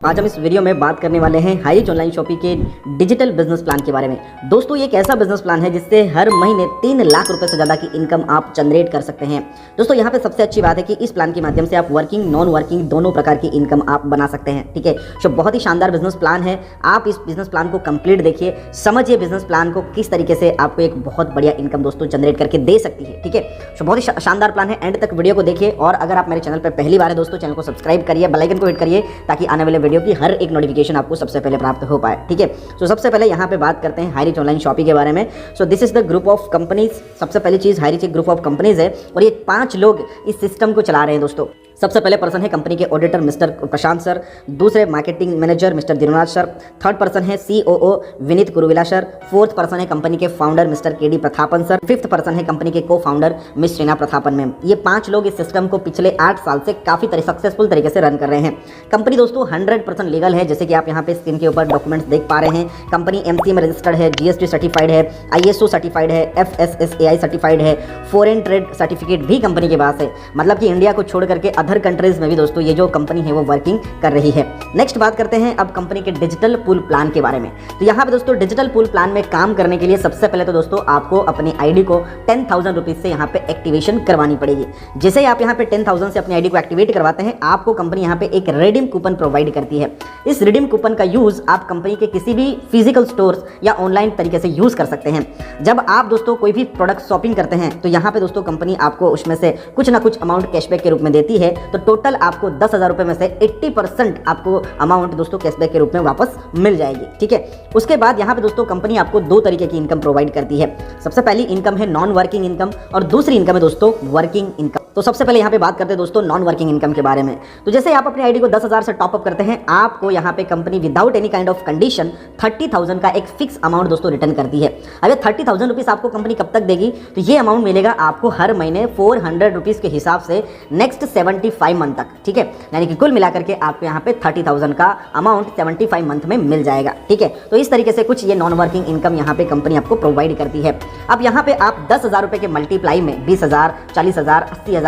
आज हम इस वीडियो में बात करने वाले हैं हाईरिच ऑनलाइन शॉपिंग के डिजिटल बिजनेस प्लान के बारे में। दोस्तों ये एक ऐसा बिजनेस प्लान है जिससे हर महीने 3 लाख रुपए से ज़्यादा की इनकम आप जनरेट कर सकते हैं। दोस्तों यहाँ पे सबसे अच्छी बात है कि इस प्लान के माध्यम से आप वर्किंग नॉन वर्किंग दोनों प्रकार की इनकम आप बना सकते हैं। ठीक है, तो बहुत ही शानदार बिजनेस प्लान है। आप इस बिजनेस प्लान को कंप्लीट देखिए, समझिए बिजनेस प्लान को किस तरीके से आपको एक बहुत बढ़िया इनकम दोस्तों जनरेट करके दे सकती है। ठीक है, तो बहुत ही शानदार प्लान है। एंड तक वीडियो को देखिए और अगर आप मेरे चैनल पर पहली बार है दोस्तों, चैनल को सब्सक्राइब करिए, बेल आइकन को हिट करिए ताकि आने वाले वीडियो की हर एक नोटिफिकेशन आपको सबसे पहले प्राप्त हो पाए। ठीक है, तो सबसे पहले यहाँ पे बात करते हैं हाईरिच ऑनलाइन शॉपिंग के बारे में। So this is the group of companies. सबसे पहली चीज, हाईरिच एक ग्रुप ऑफ कंपनीज है और ये 5 लोग इस सिस्टम को चला रहे हैं दोस्तों। सबसे पहले पर्सन है कंपनी के ऑडिटर मिस्टर प्रशांत सर, दूसरे marketing manager mister Dirunath sir, third person है COO Vineet Kuruvilla sir, fourth person है कंपनी के founder mister KD Prathapan sir, fifth person है कंपनी के co founder miss Reena Prathapan ma'am. ये 5 लोग इस सिस्टम को पिछले 8 साल से काफी सक्सेसफुल तरीके से रन कर रहे हैं। कंपनी दोस्तों 100% लीगल है, जैसे कि आप यहाँ पे स्क्रीन के ऊपर डॉक्यूमेंट्स देख पा रहे हैं। कंपनी MCA में रजिस्टर्ड है, GST सर्टिफाइड है, ISO सर्टिफाइड है, FSSAI सर्टिफाइड है, फॉरेन ट्रेड सर्टिफिकेट भी कंपनी के पास है। मतलब कि इंडिया को छोड़ करके अदर कंट्रीज में भी दोस्तों ये जो कंपनी है वो वर्किंग कर रही है। नेक्स्ट बात करते हैं अब कंपनी के डिजिटल पूल प्लान के बारे में। तो यहाँ पे दोस्तों डिजिटल पूल प्लान में काम करने के लिए सबसे पहले तो दोस्तों आपको अपनी आईडी को 10,000 रुपीज से यहाँ पे एक्टिवेशन करवानी पड़ेगी। जैसे ही आप यहाँ पे 10,000 से अपनी आईडी को एक्टिवेट करवाते हैं, आपको कंपनी यहाँ पे एक रिडीम कूपन प्रोवाइड करती है। इस रिडीम कूपन का यूज आप कंपनी के किसी भी फिजिकल स्टोर्स या ऑनलाइन तरीके से यूज कर सकते हैं। जब आप दोस्तों कोई भी प्रोडक्ट शॉपिंग करते हैं तो यहाँ पे दोस्तों कंपनी आपको उसमें से कुछ ना कुछ अमाउंट कैशबैक के रूप में देती है। तो टोटल आपको 10,000 रुपए में से 80% आपको अमाउंट दोस्तों कैशबैक के रूप में वापस मिल जाएगी। ठीक है, उसके बाद यहाँ पे दोस्तों कंपनी आपको 2 तरीके की इनकम प्रोवाइड करती है। सबसे पहली इनकम है नॉन वर्किंग इनकम और दूसरी इनकम है दोस्तों वर्किंग इनकम। तो सबसे पहले यहाँ पे बात करते हैं दोस्तों नॉन वर्किंग इनकम के बारे में। तो जैसे आप अपनी आईडी को 10,000 से टॉप अप करते हैं, आपको यहाँ पे company without any kind of condition 30,000 का एक फिक्स अमाउंट दोस्तों रिटर्न करती है। अब ये 30,000 रुपीज आपको कंपनी कब तक देगी? तो ये अमाउंट मिलेगा आपको हर महीने 400 रुपीज के हिसाब से नेक्स्ट 75 मंथ तक। ठीक है, यानी कि कुल मिलाकर के आपको यहाँ पे 30,000 का अमाउंट 75 मंथ में मिल जाएगा। ठीक है, तो इस तरीके से कुछ ये नॉन वर्किंग इनकम यहाँ पे कंपनी आपको प्रोवाइड करती है। अब यहाँ पे आप 10,000 रुपए के मल्टीप्लाई में 20,000, 40,000, 80,000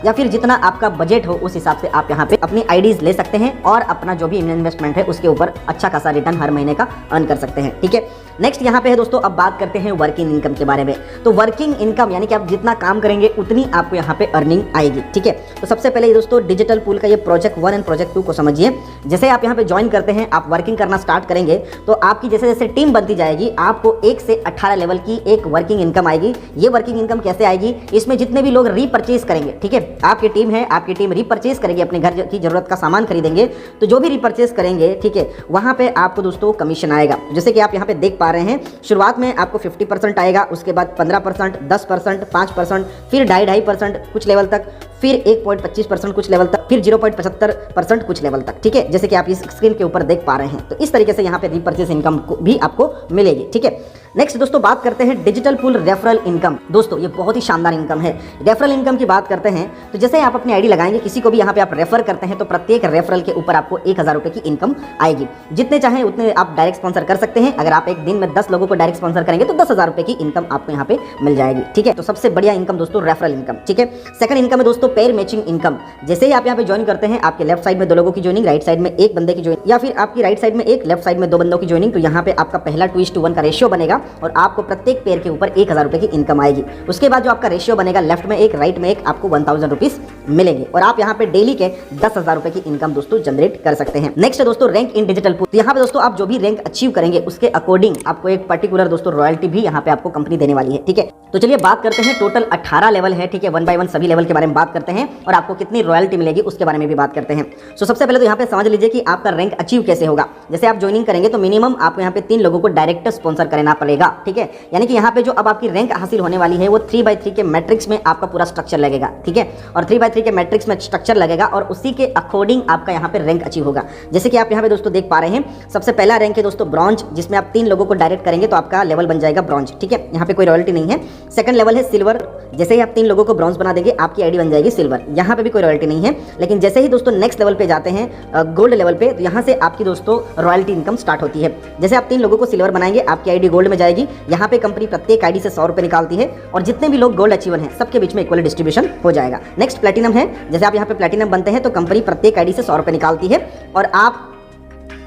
या फिर जितना आपका बजट हो उस हिसाब से आप यहाँ पे अपनी आईडीज ले सकते हैं और अपना जो भी इन्वेस्टमेंट है उसके ऊपर अच्छा खासा रिटर्न हर महीने का अर्न कर सकते हैं। ठीक है, नेक्स्ट यहाँ पे है दोस्तों, अब बात करते हैं वर्किंग इनकम के बारे में। तो वर्किंग इनकम यानी कि आप जितना काम करेंगे उतनी आपको यहाँ पे अर्निंग आएगी। ठीक है, तो सबसे पहले दोस्तों डिजिटल पूल का ये प्रोजेक्ट 1 एंड प्रोजेक्ट 2 को समझिए। जैसे आप यहाँ पे ज्वाइन करते हैं, आप वर्किंग करना स्टार्ट करेंगे तो आपकी जैसे जैसे टीम बनती जाएगी, आपको 1 से 18 लेवल की एक वर्किंग इनकम आएगी। ये वर्किंग इनकम कैसे आएगी? इसमें जितने भी लोग रीपर्चेज करेंगे, ठीक है, आपकी टीम है, आपकी टीम रीपर्चेज करेगी, अपने घर की जरूरत का सामान खरीदेंगे, तो जो भी रीपर्चेज करेंगे, ठीक है, वहां पे आपको दोस्तों कमीशन आएगा। जैसे कि आप यहाँ पे देख पा रहे हैं, शुरुआत में आपको 50% आएगा, उसके बाद 15%, 10%, 5%, फिर 2.5% कुछ लेवल तक, फिर 1.25% कुछ लेवल तक, फिर 0.75% कुछ लेवल तक। ठीक है, जैसे कि आप इस स्क्रीन के ऊपर देख पा रहे हैं। तो इस तरीके से यहाँ पे रीपर्चेज इनकम भी आपको मिलेगी। ठीक है, नेक्स्ट दोस्तों बात करते हैं डिजिटल पूल रेफरल इनकम। दोस्तों ये बहुत ही शानदार इनकम है। रेफरल इनकम की बात करते हैं तो जैसे आप अपनी आईडी लगाएंगे, किसी को भी यहाँ पे आप रेफर करते हैं तो प्रत्येक रेफरल के ऊपर आपको 1,000 रुपए की इनकम आएगी। जितने चाहें उतने आप डायरेक्ट स्पॉन्सर कर सकते हैं। अगर आप एक दिन में 10 लोगों को डायरेक्ट स्पॉन्सर करेंगे तो 10,000 रुपए की इनकम आपको यहाँ पे मिल जाएगी। ठीक है, तो सबसे बढ़िया इनकम दोस्तों रेफरल इनकम। ठीक है, सेकंड इनकम है दोस्तों पेयर मैचिंग इनकम। जैसे ही आप यहाँ पे ज्वाइन करते हैं, आपके लेफ्ट साइड में 2 लोगों की ज्वाइनिंग, राइट साइड में 1 बंदे की ज्वाइनिंग, या फिर आपकी राइट साइड में 1, लेफ्ट साइड में 2 बंदों की ज्वाइनिंग, तो यहाँ पे आपका पहला 2:1 का रेशियो बनेगा और आपको प्रत्येक पेयर के ऊपर 1,000 रुपए की इनकम आएगी। उसके बाद जो आपका रेशियो बनेगा, लेफ्ट में 1, राइट में 1, आपको 1,000 रुपीज मिलेंगे और आप यहाँ पे डेली के 10,000 रुपए की इनकम दोस्तों जनरेट कर सकते हैं। नेक्स्ट है दोस्तों रैंक इन डिजिटल पूल। तो यहाँ पे दोस्तों आप जो भी रैंक अचीव करेंगे उसके अकॉर्डिंग आपको एक पर्टिकुलर दोस्तों रॉयल्टी भी यहाँ पे आपको कंपनी देने वाली है। ठीक है, तो चलिए बात करते हैं। टोटल 18 लेवल है। ठीक है, 1 बाय 1 सभी लेवल के बारे में बात करते हैं और आपको कितनी रॉयल्टी मिलेगी उसके बारे में भी बात करते हैं। सो सबसे पहले तो यहाँ पे समझ लीजिए कि आपका रैंक अचीव कैसे होगा। जैसे आप ज्वाइनिंग करेंगे तो मिनिमम आपको यहाँ पे 3 लोगों को डायरेक्ट स्पॉन्सर करना पड़ेगा। ठीक है, यानी कि यहाँ पे जो अब आपकी रैंक हासिल होने वाली है वो 3x3 के मैट्रिक्स में आपका पूरा स्ट्रक्चर लगेगा। ठीक है, और 3x3 के मैट्रिक्स में स्ट्रक्चर लगेगा और उसी के अकॉर्डिंग आपका यहाँ पे रैंक अचीव होगा। जैसे कि आप यहाँ पे दोस्तों देख पा रहे हैं, सबसे पहला रैंक है दोस्तों ब्रॉन्ज, जिसमें आप 3 लोगों को डायरेक्ट करेंगे तो आपका लेवल बन जाएगा ब्रॉन्ज। ठीक है, यहाँ पे कोई रॉयल्टी नहीं है। सेकंड लेवल है सिल्वर। जैसे ही आप 3 लोगों को ब्रॉन्ज बना देंगे, आपकी आईडी बन जाएगी सिल्वर। यहाँ पे भी कोई रॉयल्टी नहीं है। लेकिन जैसे ही दोस्तों नेक्स्ट लेवल पे जाते हैं, गोल्ड लेवल पे, तो यहाँ से आपकी दोस्तों रॉयल्टी इनकम स्टार्ट होती है। जैसे आप 3 लोगों को सिल्वर बनाएंगे, आपकी आईडी गोल्ड में जाएगी। यहाँ पे कंपनी प्रत्येक आईडी से 100 रुपए निकालती है और जितने भी लोग गोल्ड अचीवर हैं सबके बीच में इक्वल डिस्ट्रीब्यूशन हो जाएगा। नेक्स्ट प्लैटिनम है। जैसे आप यहाँ पे प्लैटिनम बनते हैं तो कंपनी प्रत्येक आईडी से 100 रुपए निकालती है और आप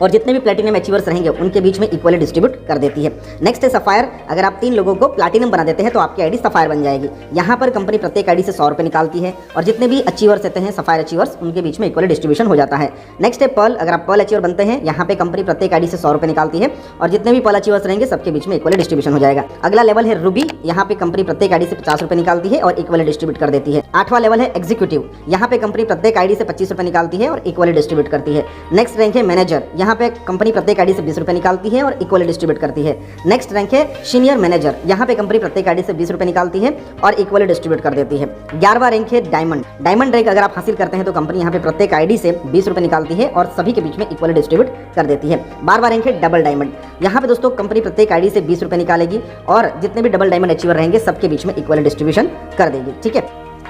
और जितने भी प्लैटिनम अचीवर्स रहेंगे उनके बीच में इक्वली डिस्ट्रीब्यूट कर देती है। नेक्स्ट है सफायर। अगर आप 3 लोगों को प्लैटिनम बना देते हैं तो आपकी आईडी सफायर बन जाएगी। यहाँ पर कंपनी प्रत्येक आईडी से 100 रुपये निकालती है और जितने भी अचीवर्स रहते हैं सफायर अचीवर्स उनके बीच में इक्वली डिस्ट्रीब्यूशन हो जाता है। नेक्स्ट है पर्ल। अगर आप पर्ल अचीवर बनते हैं, यहाँ पे कंपनी प्रत्येक आईडी से 100 रुपये निकालती है और जितने भी पर्ल अचीवर्स रहेंगे सबके बीच में इक्वली डिस्ट्रीब्यूशन हो जाएगा। अगला लेवल है रूबी। यहाँ पे कंपनी प्रत्येक आईडी से 50 रुपये निकालती है और इक्वली डिस्ट्रीब्यूट कर देती है। 8वां लेवल है एग्जीक्यूटिव। यहाँ पे कंपनी प्रत्येक आईडी से 25 रुपये निकालती है और इक्वली डिस्ट्रीब्यूट करती है। नेक्स्ट रैंक है मैनेजर। यहाँ पे कंपनी प्रत्येक आईडी से 20 रुपये निकालती है और इक्वली डिस्ट्रीब्यूट करती है। नेक्स्ट रैंक है सीनियर मैनेजर। यहाँ पे कंपनी प्रत्येक आईडी से 20 रुपये निकालती है और इक्वली डिस्ट्रीब्यूट कर देती है। 11वां रैंक है डायमंड। डायमंड रैंक अगर आप हासिल करते हैं तो कंपनी यहाँ पे प्रत्येक आईडी से 20 रुपये निकालती है और सभी के बीच में इक्वली डिस्ट्रीब्यूट कर देती है। 12वां रैंक है डबल डायमंड। यहाँ पे दोस्तों कंपनी प्रत्येक आईडी से 20 रुपये निकालेगी और जितने भी डबल डायमंड अचीवर रहेंगे सबके बीच में इक्वली डिस्ट्रीब्यूशन कर देगी। ठीक है।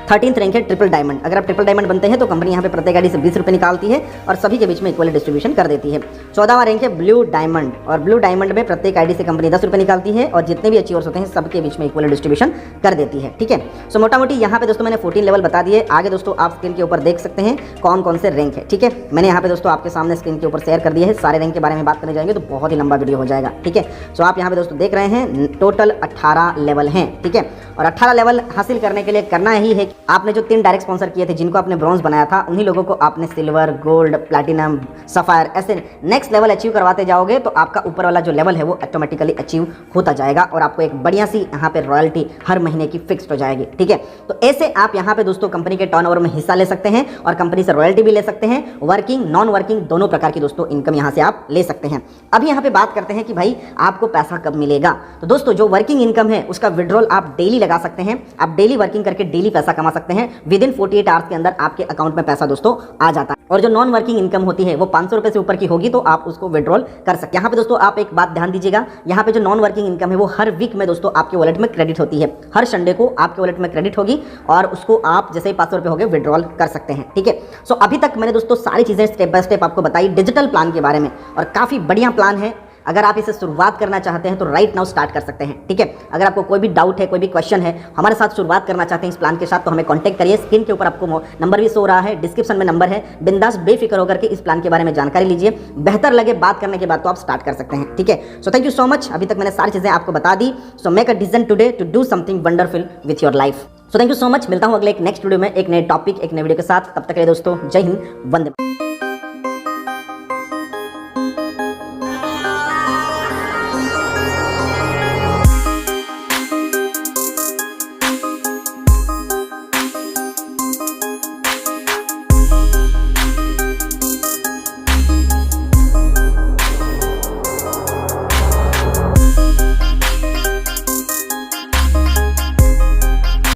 13th रैंक है ट्रिपल डायमंड। अगर आप ट्रिपल डायमंड बनते हैं तो कंपनी यहाँ पे प्रत्येक आईडी से 20 रुपये निकालती है और सभी के बीच में इक्वली डिस्ट्रीब्यूशन कर देती है। 14वां रैंक है ब्लू डायमंड और ब्लू डायमंड में प्रत्येक आईडी से कंपनी 10 रुपये निकालती है और जितने भी अचीवर्स होते हैं सबके बीच में इक्वली डिस्ट्रीब्यूशन कर देती है। ठीक है। सो मोटा मोटी यहाँ पे दोस्तों मैंने 14 लेवल बता दिए। आगे दोस्तों आप स्क्रीन के ऊपर देख सकते हैं कौन कौन से रैंक है। ठीक है। मैंने यहाँ पे दोस्तों आपके सामने स्क्रीन के ऊपर शेयर कर दिए है। सारे रैंक के बारे में बात करने जाएंगे तो बहुत ही लंबा वीडियो हो जाएगा। ठीक है। सो आप यहाँ पे दोस्तों देख रहे हैं टोटल 18 लेवल हैं। ठीक है। और 18 लेवल हासिल करने के लिए करना ही है, आपने जो 3 डायरेक्ट स्पॉन्सर किए थे जिनको आपने ब्रॉन्ज बनाया था उन्हीं लोगों को आपने सिल्वर, गोल्ड, प्लैटिनम, सफायर ऐसे नेक्स्ट लेवल अचीव करवाते जाओगे तो आपका ऊपर वाला जो लेवल है वो ऑटोमेटिकली अचीव होता जाएगा और आपको एक बढ़िया सी यहाँ पे रॉयल्टी हर महीने की फिक्स्ड हो जाएगी। ठीक है। तो ऐसे आप यहाँ पे दोस्तों कंपनी के टर्नओवर में हिस्सा ले सकते हैं और कंपनी से रॉयल्टी भी ले सकते हैं। वर्किंग, नॉन वर्किंग दोनों प्रकार की दोस्तों इनकम यहाँ से आप ले सकते हैं। अभी यहाँ पे बात करते हैं कि भाई आपको पैसा कब मिलेगा। तो दोस्तों जो वर्किंग इनकम है उसका विड्रॉल आप डेली लगा सकते हैं। आप डेली वर्किंग करके डेली पैसा कमा सकते हैं। विद इन 48 आवर्स के अंदर आपके अकाउंट में पैसा दोस्तों आ जाता है। और जो नॉन वर्किंग इनकम होती है वो 500 रुपए से ऊपर की होगी तो आप उसको विड्रॉल कर सकते हैं। यहाँ पे दोस्तों आप एक बात ध्यान दीजिएगा, यहाँ पे जो नॉन वर्किंग इनकम है वो हर वीक में दोस्तों आपके वॉलेट में क्रेडिट होती है। हर संडे को आपके वॉलेट में क्रेडिट होगी और उसको आप जैसे ही 500 रुपए हो गए विड्रॉल कर सकते हैं। ठीक है। सो अभी तक मैंने दोस्तों सारी चीजें स्टेप बाय स्टेप आपको बताई डिजिटल प्लान के बारे में और काफी बढ़िया प्लान है। अगर आप इसे शुरुआत करना चाहते हैं तो राइट नाउ स्टार्ट कर सकते हैं। ठीक है। अगर आपको कोई भी डाउट है, कोई भी क्वेश्चन है, हमारे साथ शुरुआत करना चाहते हैं इस प्लान के साथ तो हमें कांटेक्ट करिए। स्क्रीन के ऊपर आपको नंबर भी शो हो रहा है, डिस्क्रिप्शन में नंबर है। बिंदास बेफिक्र होकर के इस प्लान के बारे में जानकारी लीजिए। बेहतर लगे बात करने के बाद तो आप स्टार्ट कर सकते हैं। ठीक है। So thank you so much. अभी तक मैंने सारी चीजें आपको बता दी। So make a decision today to do something wonderful with your life. So thank you so much. मिलता हूं अगले एक नेक्स्ट वीडियो में एक नए टॉपिक, एक नए वीडियो के साथ। तब तक के लिए दोस्तों जय हिंद, वंदे।